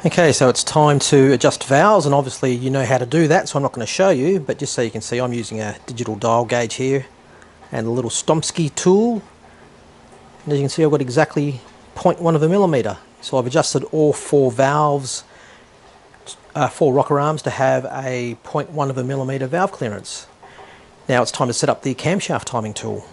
Okay, so it's time to adjust valves, and obviously you know how to do that, so I'm not going to show you, but just so you can see, I'm using a digital dial gauge here and a little Stomsky tool. And as you can see, I've got exactly 0.1 of a millimetre. So I've adjusted all four valves, four rocker arms, to have a 0.1 of a millimetre valve clearance. Now it's time to set up the camshaft timing tool.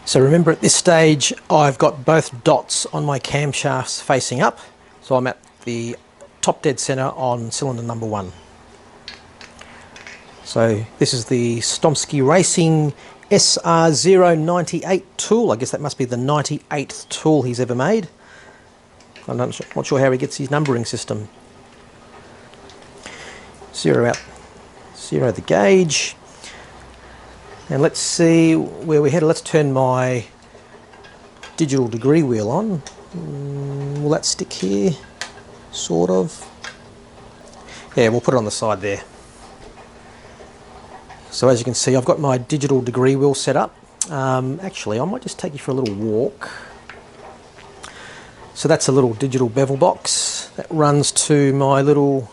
So remember, at this stage I've got both dots on my camshafts facing up, so I'm at the top dead centre on cylinder number 1. So this is the Stomsky Racing SR098 tool. I guess that must be the 98th tool he's ever made. I'm not sure how he gets his numbering system. Zero out, zero the gauge. And let's see where we're headed. Let's turn my digital degree wheel on. Will that stick here? Sort of. Yeah, we'll put it on the side there. So as you can see, I've got my digital degree wheel set up. Actually, I might just take you for a little walk. So that's a little digital bevel box that runs to my little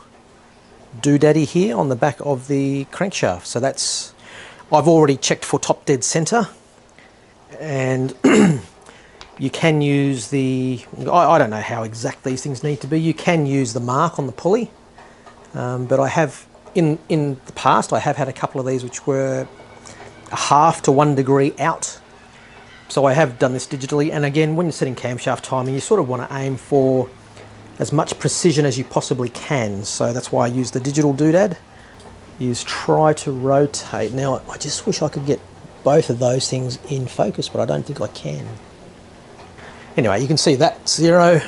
doodaddy here on the back of the crankshaft. So that's, I've already checked for top dead centre, and you can use the, I don't know how exact these things need to be, you can use the mark on the pulley, but I have, in the past, I have had a couple of these which were a half to 1 degree out, so I have done this digitally. And again, when you're setting camshaft timing, you sort of want to aim for as much precision as you possibly can, so that's why I use the digital doodad. Is try to rotate. Now I just wish I could get both of those things in focus, but I don't think I can. Anyway, you can see that zero.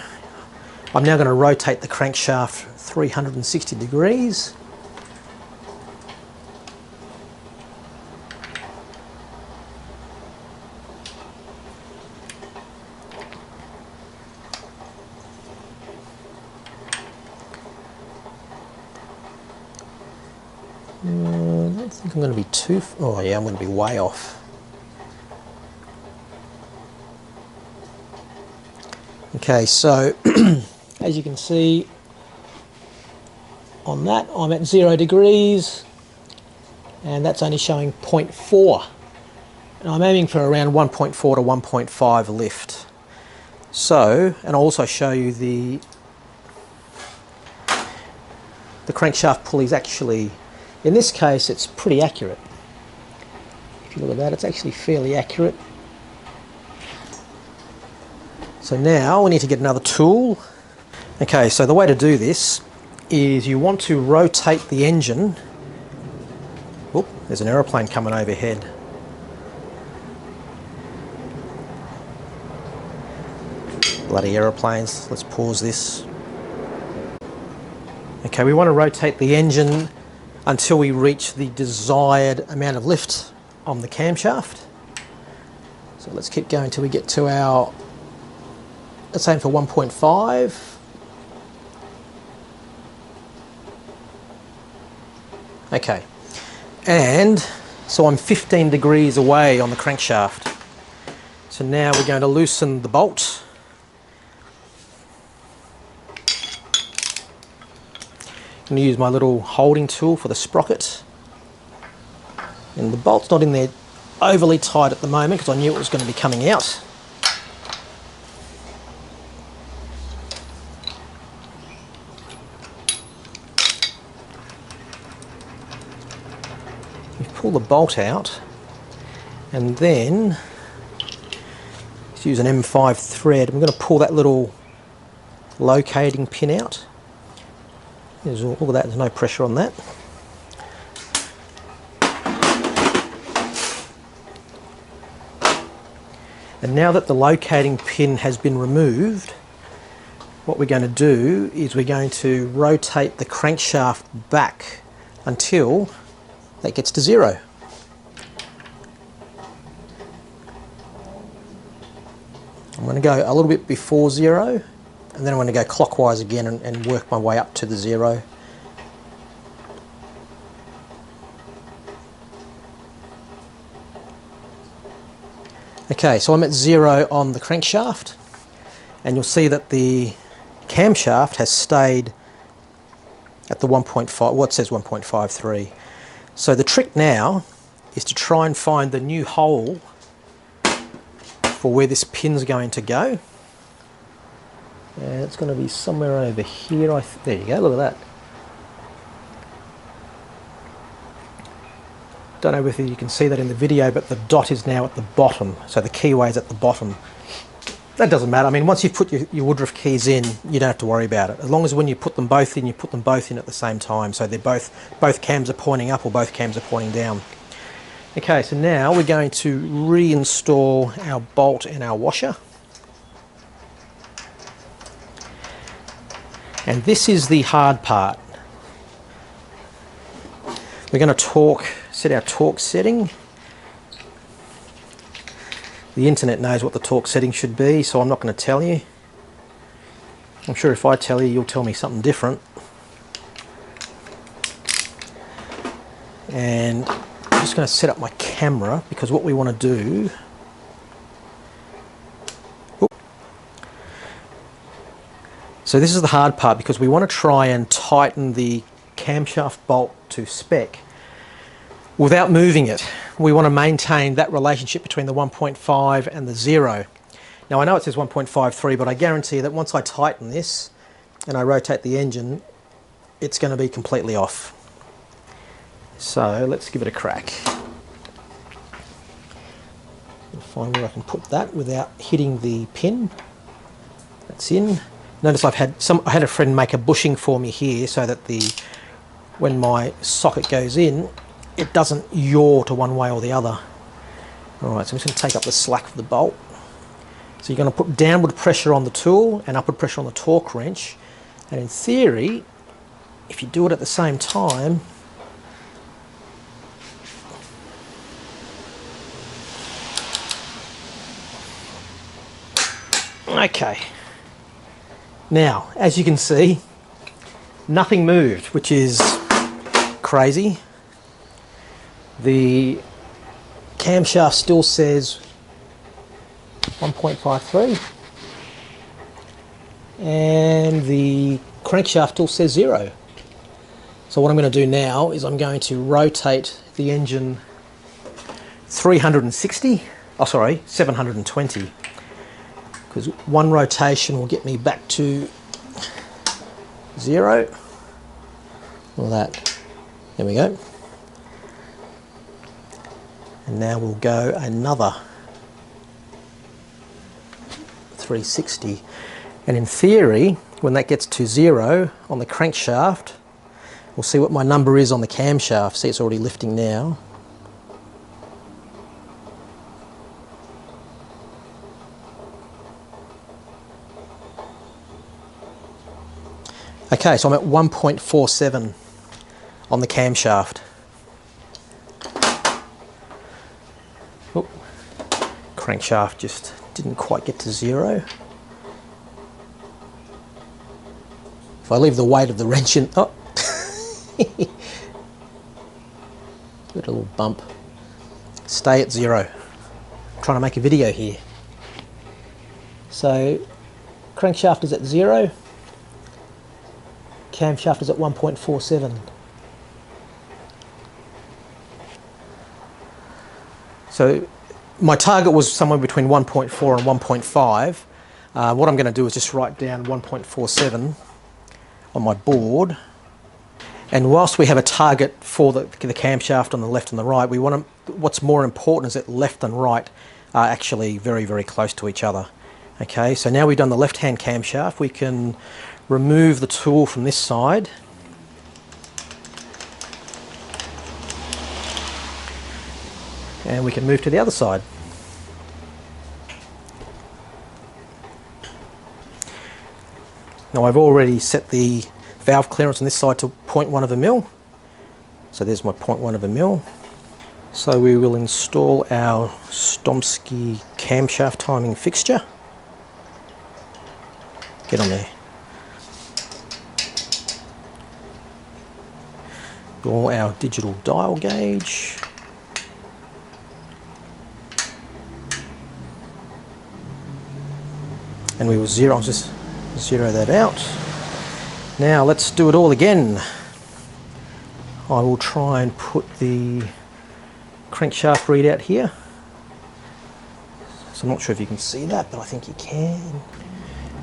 I'm now going to rotate the crankshaft 360 degrees. I don't think I'm going to be too... Oh yeah, I'm going to be way off. Okay, so as you can see on that, I'm at 0 degrees, and that's only showing 0.4. And I'm aiming for around 1.4 to 1.5 lift. So, and I'll also show you the crankshaft pulley's actually... In this case, it's pretty accurate. If you look at that, it's actually fairly accurate. So now we need to get another tool. Okay, so the way to do this is you want to rotate the engine. Oop, there's an aeroplane coming overhead. Bloody aeroplanes. Let's pause this. Okay, we want to rotate the engine until we reach the desired amount of lift on the camshaft. So let's keep going until we get to our, let's aim for 1.5. Okay, and so I'm 15 degrees away on the crankshaft. So now we're going to loosen the bolt. I'm going to use my little holding tool for the sprocket, and the bolt's not in there overly tight at the moment because I knew it was going to be coming out. You pull the bolt out, and then just use an M5 thread. I'm going to pull that little locating pin out. Look at that, there's no pressure on that. And now that the locating pin has been removed, what we're going to do is we're going to rotate the crankshaft back until that gets to 0. I'm going to go a little bit before 0. And then I'm going to go clockwise again and work my way up to the 0. Okay, so I'm at 0 on the crankshaft. and you'll see that the camshaft has stayed at the 1.5, what says 1.53. So the trick now is to try and find the new hole for where this pin's going to go. And it's going to be somewhere over here. There you go, look at that. Don't know whether you can see that in the video, but the dot is now at the bottom. So the keyway is at the bottom. That doesn't matter. I mean, once you've put your Woodruff keys in, you don't have to worry about it. As long as when you put them both in, you put them both in at the same time. So they're both cams are pointing up or both cams are pointing down. Okay, so now we're going to reinstall our bolt and our washer. And this is the hard part. We're going to set our torque setting. The internet knows what the torque setting should be, so I'm not going to tell you. I'm sure if I tell you, you'll tell me something different. And I'm just going to set up my camera, because what we want to do... So this is the hard part, because we want to try and tighten the camshaft bolt to spec without moving it. We want to maintain that relationship between the 1.5 and the 0. Now I know it says 1.53, but I guarantee that once I tighten this and I rotate the engine, it's going to be completely off. So let's give it a crack. I'll find where I can put that without hitting the pin. That's in. Notice I had a friend make a bushing for me here so that when my socket goes in, it doesn't yaw to one way or the other. Alright, so I'm just going to take up the slack of the bolt. So you're going to put downward pressure on the tool and upward pressure on the torque wrench. And in theory, if you do it at the same time, okay. Now, as you can see, nothing moved, which is crazy. The camshaft still says 1.53 and the crankshaft still says 0. So what I'm going to do now is I'm going to rotate the engine 720, because one rotation will get me back to 0. All that. There we go. And now we'll go another 360. And in theory, when that gets to 0 on the crankshaft, we'll see what my number is on the camshaft. See, it's already lifting now. Okay, so I'm at 1.47 on the camshaft. Oh, crankshaft just didn't quite get to 0. If I leave the weight of the wrench in, oh, got a little bump. Stay at 0. I'm trying to make a video here. So, crankshaft is at 0. Camshaft is at 1.47. So my target was somewhere between 1.4 and 1.5. What I'm going to do is just write down 1.47 on my board. And whilst we have a target for the camshaft on the left and the right, what's more important is that left and right are actually very, very close to each other. Okay, so now we've done the left-hand camshaft, we can remove the tool from this side. And we can move to the other side. Now I've already set the valve clearance on this side to 0.1 of a mil. So there's my 0.1 of a mil. So we will install our Stomsky camshaft timing fixture. Get on there. All our digital dial gauge. and we will zero, I'll just zero that out. Now let's do it all again. I will try and put the crankshaft readout here. So I'm not sure if you can see that, but I think you can.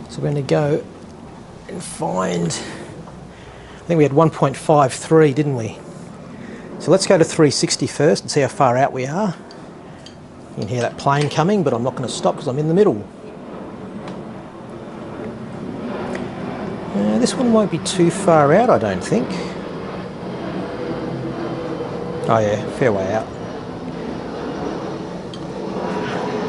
So we're going to go and find, I think we had 1.53, didn't we? So let's go to 360 first and see how far out we are. You can hear that plane coming, but I'm not going to stop because I'm in the middle. This one won't be too far out, I don't think. Oh yeah, fair way out.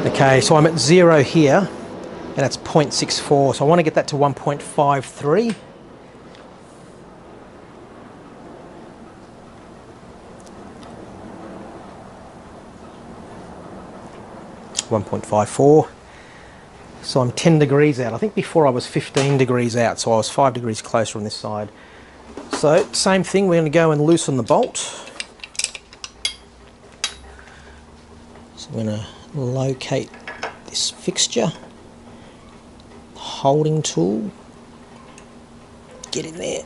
Okay, so I'm at 0 here, and that's 0.64, so I want to get that to 1.53. .54. So I'm 10 degrees out. I think before I was 15 degrees out, so I was 5 degrees closer on this side. So same thing, we're going to go and loosen the bolt. So I'm going to locate this fixture, holding tool, get in there,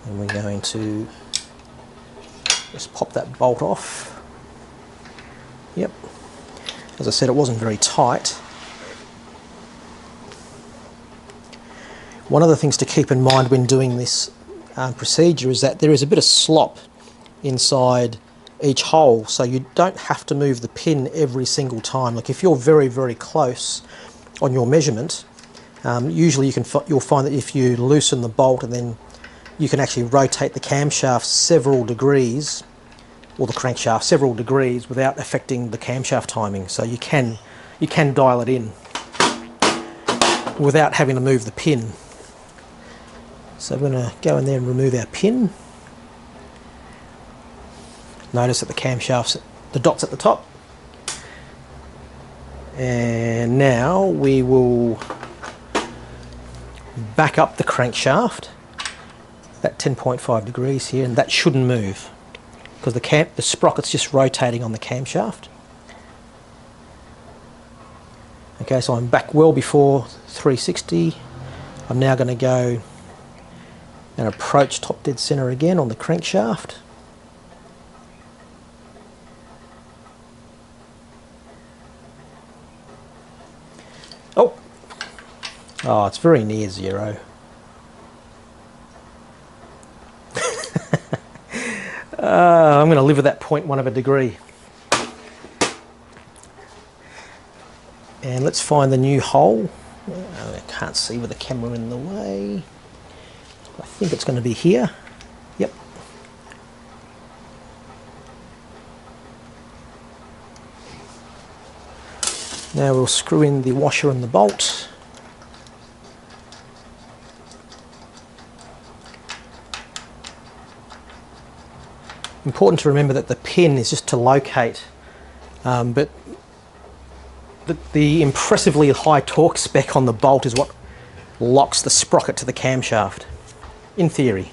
and we're going to just pop that bolt off. Yep. As I said, it wasn't very tight. One of the things to keep in mind when doing this procedure is that there is a bit of slop inside each hole, so you don't have to move the pin every single time. Like if you're very, very close on your measurement, usually you'll find that if you loosen the bolt and then you can actually rotate the camshaft several degrees, or the crankshaft several degrees without affecting the camshaft timing. So you can dial it in without having to move the pin. So we're going to go in there and remove our pin. Notice that the camshaft's, the dot's at the top. And now we will back up the crankshaft at 10.5 degrees here, and that shouldn't move, because the sprocket's just rotating on the camshaft. Okay, so I'm back well before 360. I'm now going to go and approach top dead center again on the crankshaft. Oh, it's very near 0. I'm going to live with that 0.1 of a degree. And let's find the new hole. I can't see with the camera in the way. I think it's going to be here. Yep. Now we'll screw in the washer and the bolt. Important to remember that the pin is just to locate, but the impressively high torque spec on the bolt is what locks the sprocket to the camshaft, in theory.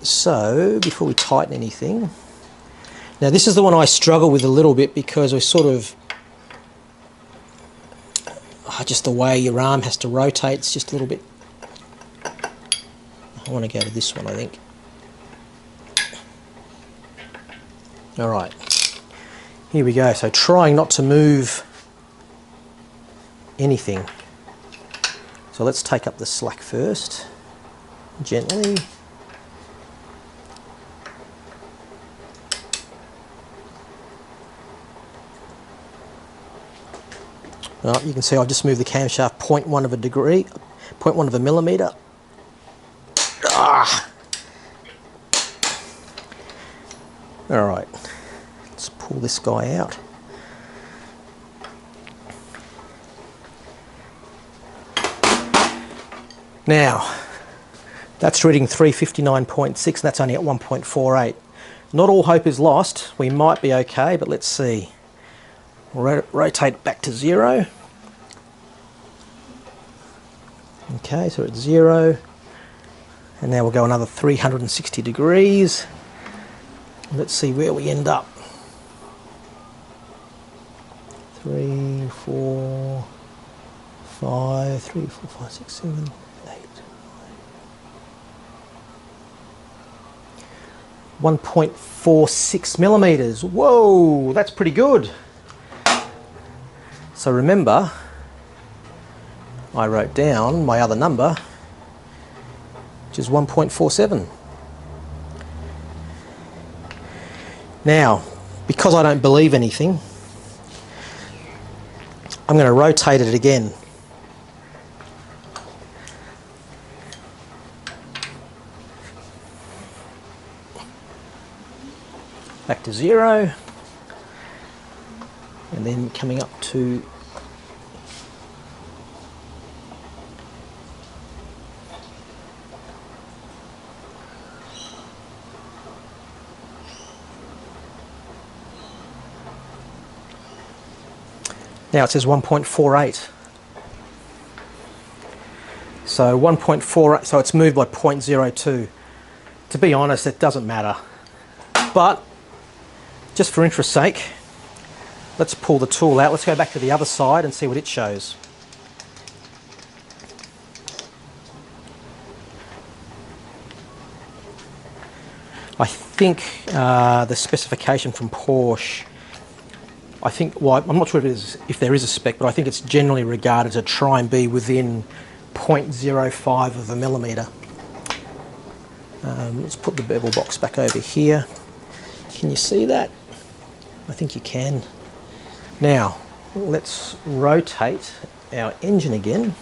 So before we tighten anything, now this is the one I struggle with a little bit, because I sort of, just the way your arm has to rotate, it's just a little bit. I want to go to this one, I think. Alright, here we go. So trying not to move anything. So let's take up the slack first, gently. Well, you can see I've just moved the camshaft 0.1 of a degree, 0.1 of a millimetre. Alright, let's pull this guy out. Now, that's reading 359.6, and that's only at 1.48. Not all hope is lost. We might be okay, but let's see. We'll rotate back to 0. Okay, so it's 0. And now we'll go another 360 degrees. Let's see where we end up. 3, 4, 5, 3, 4, 5, 6, 7, 8, 1.46 millimeters. Whoa, that's pretty good. So remember, I wrote down my other number, which is 1.47. Now, because I don't believe anything, I'm going to rotate it again. Back to 0, and then coming up to now it says 1.48. So 1.48, so it's moved by 0.02. To be honest, it doesn't matter. But just for interest's sake, let's pull the tool out. Let's go back to the other side and see what it shows. I think the specification from Porsche, I think, well, I'm not sure if there is a spec, but I think it's generally regarded to try and be within 0.05 of a millimetre. Let's put the bevel box back over here. Can you see that? I think you can. Now, let's rotate our engine again.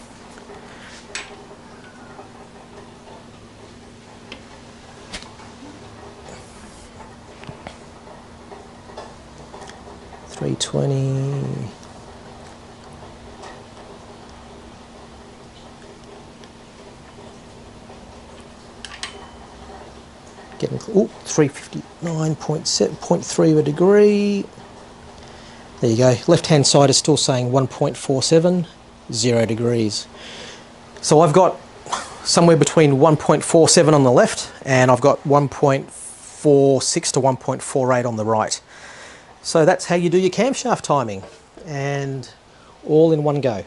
$320. Getting, ooh, 359.3 of a degree. There you go. Left hand side is still saying 1.47, 0 degrees. So I've got somewhere between 1.47 on the left, and I've got 1.46 to 1.48 on the right. So that's how you do your camshaft timing, and all in one go.